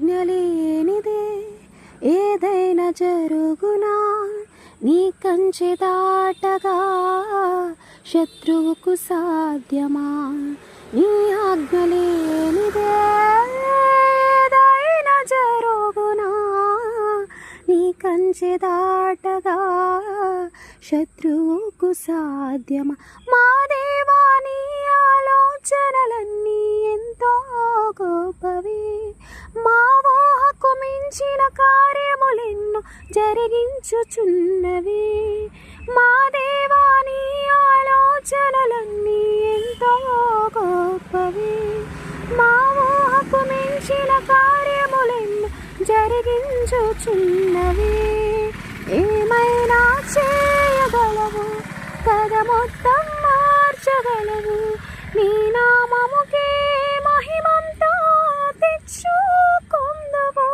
జ్ఞలేనిదే ఏదైనా జరుగునా, నీ కంచె దాటగా శత్రువుకు సాధ్యమా? నీ ఆజ్ఞలేనిదే ఏదైనా జరుగునా, నీ కంచె దాటగా శత్రువుకు సాధ్యమా? మా దేవా నీ ఆలోచనలన్నీ ఎంతో గొప్పవి, మా ఊహకు మించిన కార్యములెన్నో జరిగించుచున్నవి. మా దేవా నీ ఆలోచనలన్నీ ఎంతో గొప్పవి, మా ఊహకు మించిన కార్యములెన్నో జరిగించుచున్నవి. ఏమైనా చేయగలవు, కథ మొత్తం మార్చగలవు, నీ నామముకే మహిమంతా తెచ్చుకొందువు.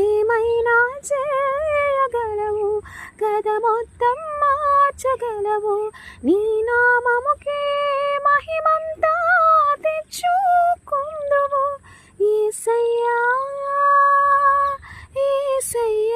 ఏమైనా చేయగలవు, కథ మొత్తం మార్చగలవు, నీ నామముకే మహిమంతా తెచ్చుకొందువు. యేసయ్యా యేసయ్యా